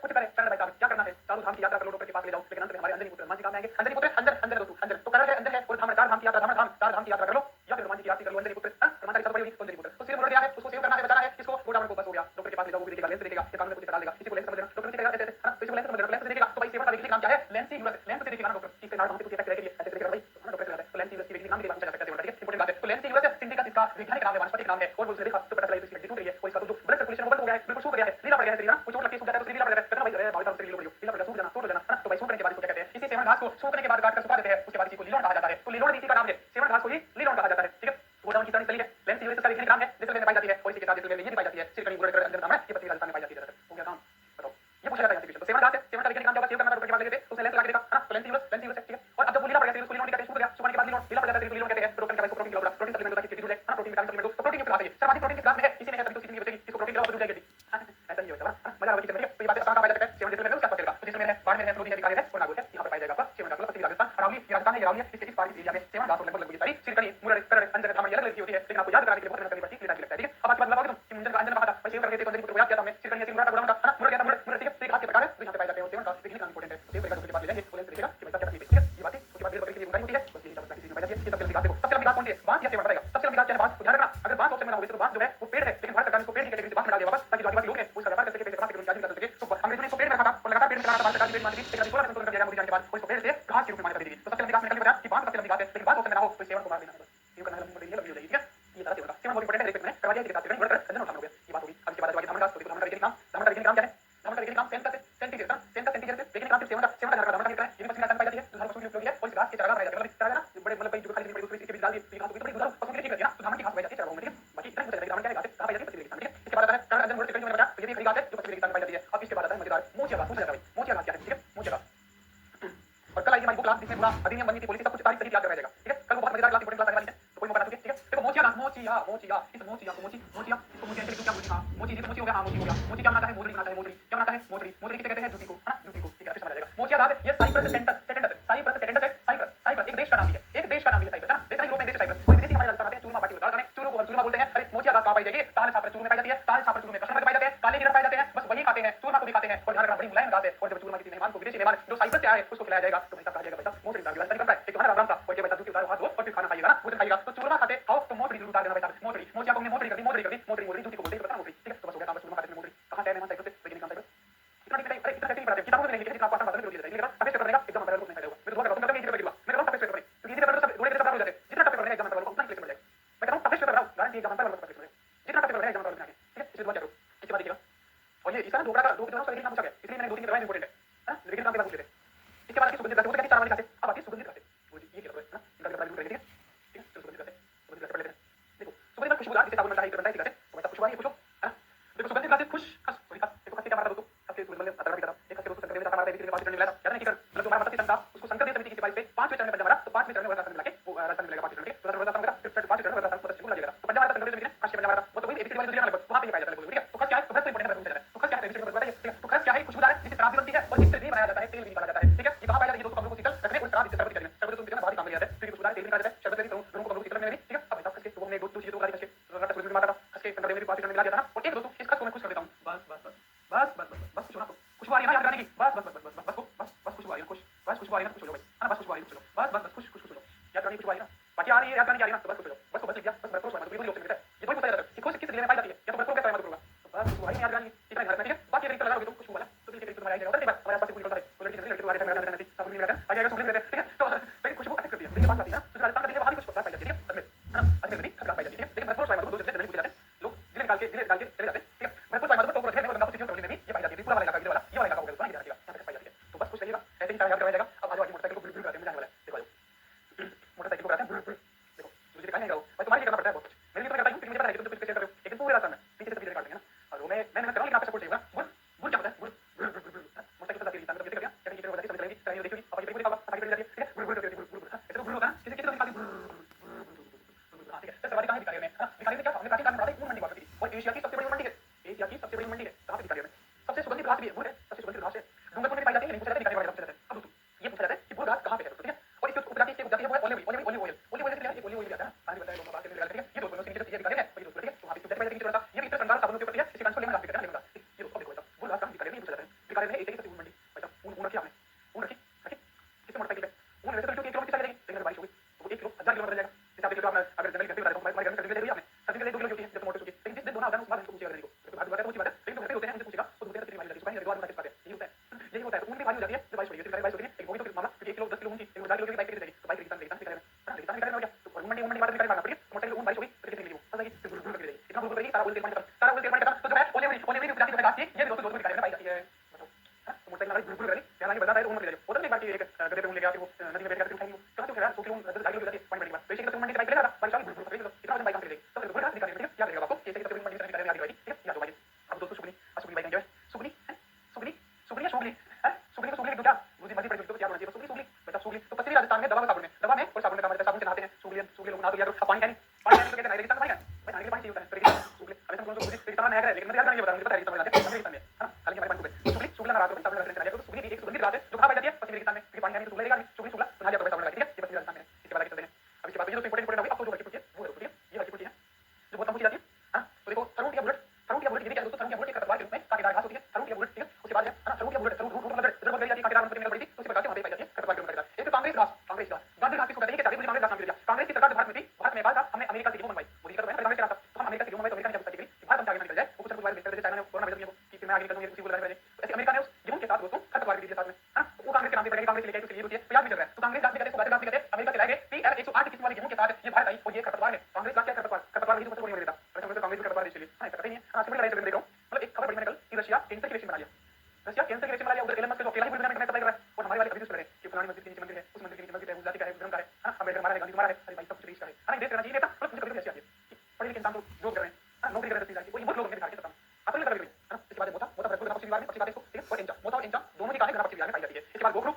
कुछ करे करण भाई साहब क्या करना है, चारों धाम की यात्रा कर लो डॉक्टर के पास ले जाओ, लेकिन अंत में हमारे अंजनी पुत्र हनुमान जी काम में आएंगे। अंजनी पुत्र अंदर अंदर दोस्तों अंदर तो करण है अंदर है और धाम चार धाम की यात्रा धाम धाम चार धाम की यात्रा कर लो या फिर हनुमान जी की आरती कर लो अंजनी पुत्र हनुमान जी सब बड़ी अंजनी पुत्र तो सिर्फ मुड़ गया है, उसको सेव करना है बचाना है, इसको गोडाउन को बस हो गया, डॉक्टर के पास ले जाओ वो भी देखेगा लेंस देखेगा ये काम में कुछ डाल देगा, किसी को लेंस समझ लेना डॉक्टर ने कहेगा ऐसे है ना, तो इसको लेंस समझ लेना लेंस देखेगा तो भाई सेवन का देखने काम क्या है लेंस ही यूएस लेंस से देखेगा ना डॉक्टर ठीक है ना वहां पे कुछ इफेक्ट रहेगा ऐसे देखेगा भाई है ना डॉक्टर कहता है तो लेंस यूएस की देखने काम के बाद चला सकता है इंपॉर्टेंट बात है तो लेंस यूएस सिंडिका इसका वैज्ञानिक नाम है वनस्पति नाम है और वो उसने देखा तो पता चला इसकी हड्डी टूट गई है और इसका तो ब्लड सर्कुलेशन ओवर हो गया है बिल्कुल सूख गया है लीला पड़ गया है शरीर ना कुछ और लगती है सूख जाता है तो लीला पड़ जाता है कहता भाई बॉडी पार्ट से लीला पड़ गया सूख जाना टूट जाना है तो भाई सूखने के बाद इसको क्या कहते हैं, इसी सेवन घास को सूखने के बाद काट कर सुखा देते हैं उसके बाद इसी को लीलोन कहा जाता है, तो लीलोन इसी का नाम है सेवन घास को ही लीलोन कहा जाता है ठीक है। गोडाउन की तरह चली है लेंस यूएस का वैज्ञानिक नाम है जिसमें पाई जाती है और इसी के साथ जिसमें ये पाई जाती है सिरकनी गुड़ अंदर नाम है ये पत्नी राजस्थान में पाई जाती है हो गया काम बताओ ये पूछा जाता है एग्जीक्यूशन तो सेवन घास है सेवन का वैज्ञानिक नाम जब सेव करना डॉक्टर के पास लेके तो उसने लेंस लगा देगा है ना तो लेंस यूएस ठीक है और अब जब वो लीला पड़ गया उसको लीलोन कहते हैं सूख गया सूखने के बाद लीलोन लीला पड़ जाता है लीलोन कहते हैं प्रोटीन का प्रोटीन खिलाओ प्रोटीन सप्लीमेंट होता है किसी है ना प्रोटीन विटामिन सप्लीमेंट तो प्रोटीन की क्लास है सर्वाधिक प्रोटीन की क्लास में है इसी ने है तभी तो सीधी बचेगी इसको प्रोटीन खिलाओ बच जाएगी ऐसा नहीं होता है मजा आएगी चलिए तो ये बात आसान पाया जाता है सेवन जिसमें उसका पड़ेगा तो जिसमें है बाढ़ में है प्रोटीन अधिकारी है और नागुल है यहां पे पाया जाएगा आपका सेवन का पश्चिमी राजस्थान अरावली राजस्थान है ये अरावली है इसके इस पार की एरिया में सेवन घास लगभग लगभग सारी सिरकनी मुरड़ करड़ अंजन धाम अलग अलग होती है लेकिन आपको याद कराने के लिए बहुत मेहनत करनी पड़ती है लगता है ठीक है। अब बात लगाओगे तुम कि मुंजन का अंजन कहा था वैसे करके थे अंजन को याद किया था मैं सिरकनी मुरड़ का गुलाम का मुरड़ गया था मुरड़ ठीक है तो घास के प्रकार है तो यहां पे पाए जाते हैं सेवन घास देखने का इंपॉर्टेंट है तो सेवन का के बाद ले जाएंगे बोलेंगे देखिएगा कि बच्चा क्या ठीक है ये बात है उसके बाद बकरी के लिए बुराई होती है बस यही सबसे किसी में पाई जाती है ये सबसे लंबी घास देखो सबसे लंबी घास कौन सी है बांस या सेवन बताएगा सबसे लंबी घास क्या है बांस ध्यान रखना अगर बांस सबसे बड़ा होगी तो बांस जो है वो पेड़ है लेकिन भारत सरकार ने इसको पेड़ की कैटेगरी से बांस में डाल दिया वापस ताकि जो आदिवासी लोग हैं उसका व्यापार कर सके पैसे कमा सके रोजगार कर सके तो अंग्रेजों ने इसको पेड़ में रखा था और लगातार पेड़ में चला रहा था भारत सरकार की पेड़ मान ली लेकिन अभी 16 संशोधन कर दिया गया मोदी जाने के बाद इसको पेड़ से घास के रूप में मान्यता दी गई तो सबसे लंबी घास निकल गया कि बांस सबसे लंबी घास है लेकिन बांस सबसे ना हो तो सेवन को मार देना है ये करना लंबी हो जाएगी ठीक है ये सारा सेवन का सेवन बहुत इंपॉर्टेंट है देखने में करवा दिया इसके साथ सेवन अंजन उठाना हो गया ये बात होगी अब इसके बाद आगे धामन घास तो धामन का वैज्ञानिक नाम क्या है धामन का वैज्ञानिक नाम सेंटिग्रेड सेंटिग्रेड का वैज्ञानिक नाम सेवन का धामन का कितना है ये पश्चिमी राजस्थान पाई जाती है जो पशु की उपयोगी है और इस घास के चारा बनाया जाता है मतलब चारा ना बड़े मतलब भाई जो खाली बड़ी उसके बीच डाल दी घास होगी तो बड़ी गुजर पशु के लिए ठीक है ना तो धामन की घास पाई जाती है चारा में ठीक है बाकी इतना कुछ धामन क्या है घास कहां पाई जाती है पश्चिमी राजस्थान ठीक है। इसके बाद आता है करण अंजन मुरड़ सिरकनी मैंने बताया तो ये भी खड़ी घास है जो पश्चिमी राजस्थान में पाई जाती है। अब इसके बाद आता है मजेदार मोचिया घास मोचिया घास क्या है ठीक है मोचिया घास और कल आएगी हमारी बुक क्लास जिसमें पूरा अधिनियम बननी थी पॉलिसी सब कुछ तारीख सही याद कराया जाएगा ठीक है। कल वो बहुत मजेदार क्लास इंपॉर्टेंट क्लास आने वाली है तो कोई मौका ना चूके ठीक है। देखो मोचिया घास मोचिया मोचिया इस मोचिया को मोचिया इसको मोचिया इंटेलेक्चुअल क्या बोलती हां मोची जी तो मोची हो गया हां मोची हो गया मोची क्या बनाता है मोजड़ी बनाता है मोजड़ी क्या बनाता है मोजड़ी मोजड़ी किसे कहते हैं जूती को है ना जूती को ठीक है समझ आ जाएगा। मोचिया घास ये साइप्रस सेटेंडस साइप्रस सेटेंडस है साइप्रस एक देश का नाम भी है एक देश का नाम भी है साइप्रस है ना देखा यूरोप में देश साइप्रस और विदेशी हमारे राजस्थान आते हैं चूरमा पार्टी होता है चूरू को हम चूरमा बोलते हैं। अरे मोचिया घास कहां पाई जाएगी ताल छापर चूरू में पाई जाती है ताल छापर चूरू में कश्मीर में पाई जाते हैं काले गिरफ पाए जाते हैं बस वही खाते हैं चूरमा को भी खाते हैं और ध्यान रखना बड़ी मुलायम घास है और जब चूरमा किसी मेहमान को विदेशी मेहमान जो साइप्रस से आए उसको खिलाया जाएगा तो भाई साहब कहा जाएगा भाई साहब मोचड़ी दाल की करता है एक तुम्हारा राम सा और ये भाई साहब दूध के उतारो हाथ धो और फिर खाना खाइएगा ना भोजन खाइएगा तो चूरमा खाते खाओ तो मोचड़ी जरूर उतार देना भाई साहब मोचड़ी मोचिया को हमने मोचड़ी कर दी मोचड़ी जूती को बोलते हैं पता मोचड़ी ठीक है। तो बस हो गया काम चूरमा खाते हैं मोचड़ी कहां से आए मेहमान साइप्रस से वैज्ञानिक नाम साइप्रस इतना नहीं अरे इतना नहीं पढ़ाते किताबों में नहीं लिखा आपको आसान भाषा में लिखा लेकिन टॉपिक करने का एकदम हमारे लोग नहीं पढ़ेगा मैं तो दुआ करता हूं मैं इजी पेपर मैं टॉपिक पेपर तो इजी पेपर सब थोड़े पेपर हो जाते हैं जितना टॉपिक पढ़ने का एग्जाम पेपर उतना क्लिक मिल जाएगा मैं कहता हूं टॉपिक पेपर आओ गारंटी एग्जाम पेपर टॉपिक मिल जाएगा जितना टॉपिक पढ़ने का एग्जाम पेपर में ठीक है। इसके बाद करो इसके बाद देखिएगा और ये इसका ढोकड़ा का दो दोनों का नाम पूछा गया इसलिए मैंने दो तीन करवाए इंपॉर्टेंट है लेकिन काम के बाद पूछ लेते हैं। इसके बाद की सुगंधित घास चार वाली घास अब आती है सुगंधित घास वो ये क्या है ना इनका भी बता दूं ठीक है सुगंधित घास पढ़ लेते हैं। देखो सुगंधित खुशबूदार जिसे साबुन बनता है करता है ठीक है तो वैसा खुशबू है खुशबू है देखो सुगंधित घास खुश खस सॉरी खस देखो खस क्या मारता दोस्तों खस के मतलब अदरक की तरह एक खस के दोस्तों संकर में मारता है इसलिए पांच चरण मिलाया याद नहीं कर मतलब तुम्हारा मतलब संता उसको संकर देव समिति की सिपाही पे पांचवें चरण में पंजाब मारा तो पांचवें चरण में राजस्थान मिला के वो राजस्थान मिलेगा पांचवें चरण के तो राजस्थान मिलेगा फिर पांचवें चरण में राजस्थान मतलब शिमला जाएगा तो पंजाब मारा संकर देव समिति ने काशी पंजाब मारा वो तो वही एबीसी वाली दुनिया में लगभग वहां पे पाया जाता है ठीक है। तो खस क्या है तो खस तो इंपॉर्टेंट है तो खस क्या है एबीसी में बताइए ठीक है। तो खस क्या है खुशबूदार है जिसे शराब भी बनती है और जिससे भी बनाया जाता है तेल भी निकाला जाता है ठीक है। ये कहां पाया जाता है ये दोस्तों हम लोग को शीतल रखने और शराब जिसे शरबत करेंगे शरबत तो तुम बाहर काम ले जाते हैं फिर खुशबूदार तेल निकाला जाता है शरबत भी दोनों को हम लोग शीतल में ठीक है। अब भाई साहब खस के तो हमने दो चीजें तो करा दी खस के रटा सुरज में मारा खस के पंद्रह में पांच चरण मिला दिया था ना और एक दोस्तों इस खस को मैं खुश कर देता हूं बस कुछ ना खुशबू आ रही है ना याद करने की बस खुशबू आ रही है खुश बस खुशबू आ रही है खुश हो जाओ भाई है ना बस खुशबू आ रही है खुश हो जाओ बस खुश हो जाओ याद करने की खुशबू आ रही है ना बाकी आ रही है याद करने की आ रही है ना तो बस खुश हो जाओ बस को बस लिख दिया बस बस खुश हो जाओ बिल्कुल है ये कोई पूछा जाता है कि खुश किस जिले में पाई जाती है या तो बस को कैसे मत करूंगा बस खुशबू आ रही है याद करने की इतना ध्यान रखना ठीक है। बाकी अगर लगा तो खुशबू वाला तो दिल के करीब तुम्हारा आ जाएगा और हमारे पास कोई निकलता है कोई लड़की तुम्हारे टाइम में रहती सब मिल रहता है आ जाएगा सुन लेते हैं ठीक है। तो लेकिन खुशबू अटक करती है देखिए बात आती है ना तो राजस्थान का देखिए वहां भी कुछ पाई जाती है ठीक है है ना अच्छे नहीं खतरा पाई जाती है लेकिन भरपूर पाई दो जगह नहीं पूछे जाते लोग जिले निकाल के चले जाते हैं ठीक है। भरपूर पाई तो है मैं आपको क्यों में ये पाई जाती है पूरा वाला इलाका ये वाला इलाका हो गया ये यहां पे पाई जाती है तो बस खुश रहिएगा ऐसे ही याद करवाया जाएगा। अब आज मोटरसाइकिल को बुलबुल कराते हैं जाने वाला है देखो मोटरसाइकिल को कराते हैं बुलबुल देखो मुझे दिखाई नहीं रहा भाई तुम्हारे लिए करना पड़ता है बहुत कुछ मेरे लिए तो करता हूं मुझे पता है कि तुम कुछ कैसे कर रहे हो लेकिन पूरे रास्ते में पीछे से पीछे काट देंगे ना और वो मैं कर रहा हूं लेकिन आपका सपोर्ट चाहिए ना बुल क्या होता है बुल मोटरसाइकिल से जाती है मतलब कैसे कर दिया कैसे कितने बजे चलेगी चलेगी देखिए अब ये पूरी आगे बढ़ जाती है ठीक है बुल ऐसे तो बुल होता है किसी किसी निकाली ठीक है। तो सवारी कहां दिखा रहे हैं दिखा रहे हैं क्या हमने काफी काम बढ़ाई पूर्ण मंडी बात की और एशिया की सबसे बड़ी मंडी है एशिया की सबसे बड़ी मंडी है कहां पे दिखा रहे हैं सबसे सुगंधित घास भी है वो है सबसे सुगंधित घास है डूंगरपुर में पाई जाती है नहीं पूछा जाता है दिखाने वाले सबसे ज्यादा। अब दोस्तों ये पूछा जाता है कि वो घास कहां पे है ठीक है और इसके उपजाति है वो है ओलिव ऑयल के लिए ओलिव ऑयल आता है पानी बताया लोगों बात करने लगा ठीक है। ये दोस्तों ने नीचे दिखा रहे हैं और ये दोस्तों ठीक है तो वहां पे उपजाति पाई जाती है थोड़ा सा ये भी इतर संगाल साबुन के ऊपर है इसी कंसोल में आप दिख रहे हैं ये दोस्तों देखो वो घास कहां दिखा रहे हैं ये पूछा जाता है दिखा रहे है एक तरीके से ऊन मंडी भाई साहब ऊन रखी आपने ऊन रखी रखी किससे मोटरसाइकिल पे ऊन वैसे तो 1 किलो की चली जाएगी लेकिन बारिश हो गई तो 1 किलो 1000 किलो बदल जाएगा जैसे आप देखिए आप अगर जनरली कहते बता रहा हूं हमारे घर में सर्दी हुई आपने सर्दी के लिए 2 किलो की जब मोटर सूखी लेकिन जिस दिन दोनों आदमी उसके बाद उनको पूछेगा को तो बात है वो बात है लेकिन जो घर पे होते हैं उनसे पूछेगा तो दूसरे कितनी भारी जाती है सुबह हरिद्वार में किस बात है यही होता है यही होता है ऊन भी भारी हो जाती है जब बारिश हो रही है बारिश होती है एक वो भी तो मामला क्योंकि 1 किलो 10 किलो ऊन की 1000 किलो की बाइक कितनी जाएगी तो बाइक रेगिस्तान रेगिस्तान से करेगा तो ऊन मंडी बात निकालना पड़ेगी मोटरसाइकिल ऊन बारिश हो गई तो कितनी मिली वो फंस गई तो गुड़ लग जाएगी इतना गुड़ करेगी सारा ओल तेल पानी खत्म सारा ओल तेल पानी खत्म तो जो है ओले में उपजाती है घास की ये दोस्तों निकालने पाई जाती है मोटरसाइकिल लगा गुड़ करेगी हालांकि बताता है ऊन मत ले जाओ होता है एक बार एक गधे पे ऊन लेके आके वो नदी में बैठ कर उठाएंगे कहां से खड़ा 100 किलो 10 किलो जाती है पानी भरने के बाद तो इसी तरह ऊन मंडी बाइक लेगा बारिश वाली गुड़ करेगी इतना वजन बाइक कहां से लेगी तो गुड़ निकालने के लिए याद रहेगा आपको कैसे कैसे ऊन मंडी निकालने आगे बढ़ेगी ठीक है याद होगा अब दोस्तों सुगनी बाइक एंजॉय सुगनी सुगनी है सुगनी को सुगनी क्या मुझे मर्जी पड़ी तो क्या होना चाहिए सुगनी बेटा सुगनी तो पश्चिमी राजस्थान में दवा में और साबुन में साबुन से नहाते हैं सुगली लोग नहा दो यार पानी है नहीं तो कहते हैं रेगिस्तान पानी है भाई नहाने के पानी चाहिए होता है तरीके सुगली अभी हम लोगों को रेगिस्तान में है लेकिन मैं याद नहीं बता मुझे पता है रेगिस्तान में जाते हैं रेगिस्तान में हां हालांकि हमारे पानी को सुगली लगा रात को साबुन लगाते हैं तो सुगली एक सुगंधित घास है जो कहां पाई जाती है पश्चिमी रेगिस्तान में क्योंकि पानी है नहीं तो सुगली लेगा सुगली नहा जाता है साबुन लगा ठीक है ये पश्चिमी राजस्थान में इसके बाद आगे चलते हैं अब इसके बाद ये तो इंपॉर्टेंट होगी आपको जो हल्की पूछिए वो हल्की ये हल्की पूछिए जो बहुत कम पूछी जाती है हां तो देखो थरूटिया बुलेट ये क्या दोस्तों थरूटिया बुलेट एक खतरनाक रूप में कांटेदार घास होती है थरूटिया बुलेट ठीक है उसके बाद है ना थरूटिया बुलेट थरू रूट मतलब जब गई जाती है कांटेदार उनकी निकल पड़ी थी तो उसी प्रकार से वहां पे पाई जाती है खतरनाक रूप में एक कांग्रेस घास गांधी घास किसको कहते हैं कि चाहे मुझे कांग्रेस घास नाम दे दिया कांग्रेस की सरकार भारत में थी भारत में बाद हमने अमेरिका से क्यों बनवाई मोदी का तो है कांग्रेस का तो हम अमेरिका से क्यों बनवाई तो अमेरिका ने क्या बताई कि भारत हम आगे निकल जाए वो कुछ बार देखते चाइना ने कोरोना वायरस में कि मैं आगे निकलूंगा उसी को लगा ऐसे अमेरिका ने उस यूं के साथ दोस्तों खतरनाक रीति के साथ में हां वो कांग्रेस के नाम पे पड़ेगी कांग्रेस लेके उसके लिए होती है तो याद भी चल रहा है तो कांग्रेस घास भी कहते हैं घास भी कहते हैं अमेरिका से लाए पीएल 108 किस्म वाली गेहूं के साथ ये भारत आई और ये खतरनाक है कांग्रेस का क्या खतरनाक नहीं तो सबसे बड़ी देता वैसे मुझे कांग्रेस खतरनाक देश लिए हां पता नहीं है हां सिंपल लड़ाई चल रही है मतलब एक खबर बड़ी मैंने कल कि रशिया कैंसर की वैक्सीन बना लिया रशिया कैंसर की वैक्सीन बना लिया उधर एलन मस्क जो अकेला ही पूरी दुनिया में सप्लाई कर रहा है और हमारे वाले अभी चल रहे हैं कि फलानी मस्जिद के नीचे मंदिर है उस मंदिर के नीचे मस्जिद है उस जाति का है उस धर्म का है हां अम्बेडकर हमारा है गांधी हमारा है अरे भाई सब कुछ रीच का है हां देश करना चाहिए था मतलब मुझे कभी ऐसी आती है पढ़े लिखे इंसान तो जो कर रहे हैं हां नौकरी कर रहे हैं वो बहुत लोग हैं बिहार के सत्ता में आपको नहीं लगा हां इसके बाद मोता भरपूर पश्चिमी बिहार में पश्चिमी बात इसको ठीक है और इंचा मोता और इंचा दोनों ही कहां पश्चिमी बिहार में पाई जाती है इसके बाद गोखरू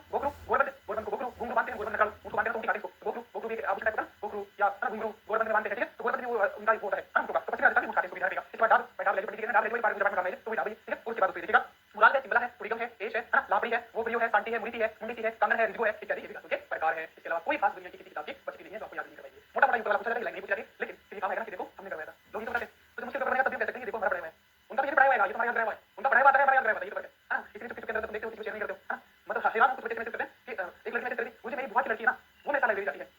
गोरबंद को गोखरू घुंघरू बांधते हैं गोरबंद नकाल उनको बांधते हैं तो उनकी काटे को गोखरू भी आप उसका पता गोखरू या घुंघरू गोरबंद में बांधते हैं ठीक है तो गोरबंद भी वो उनका ही होता है हां उनका तो पश्चिमी राजस्थान में उनका काटे को बिहार का इसके बाद डाल ले पड़ी डाल ले पार गुजरात में डाल ले तो डाल ठीक है उसके बाद दूसरी देखिएगा मुराल है तिमला है पुरीगम है एश है हां लापड़ी है वो प्रियो है सांटी है मुरीति है मुंडीती है कांगड़ है रिजगो है इत्यादि ये भी घासों के प्रकार है इसके अलावा कोई खास दुनिया की किसी किताब की बची नहीं है जो आपको याद नहीं करवाएगी मोटा मोटा यूं पूछा जाता है लाइन नहीं पूछा जाती लेकिन फिर काम आएगा कि देखो हमने करवाया था लोग ये तो कहते हैं तो मुश्किल करवाने का तब भी कह सकते हैं कि देखो हमारा पढ़ाया है उनका तो ये पढ़ाया है ये तुम्हारा याद रहा है उनका पढ़ाया है हमारा याद रहा है ये तो कहते हैं हां इसलिए चुपके के अंदर तुम देखते हो कि शेयर नहीं करते हो हां मतलब हैरान कुछ बच्चे मैसेज करते हैं कि एक लड़की मैसेज कर दी मुझे मेरी बुआ की लड़की है ना वो मेरे साथ लाइब्रेरी जाती है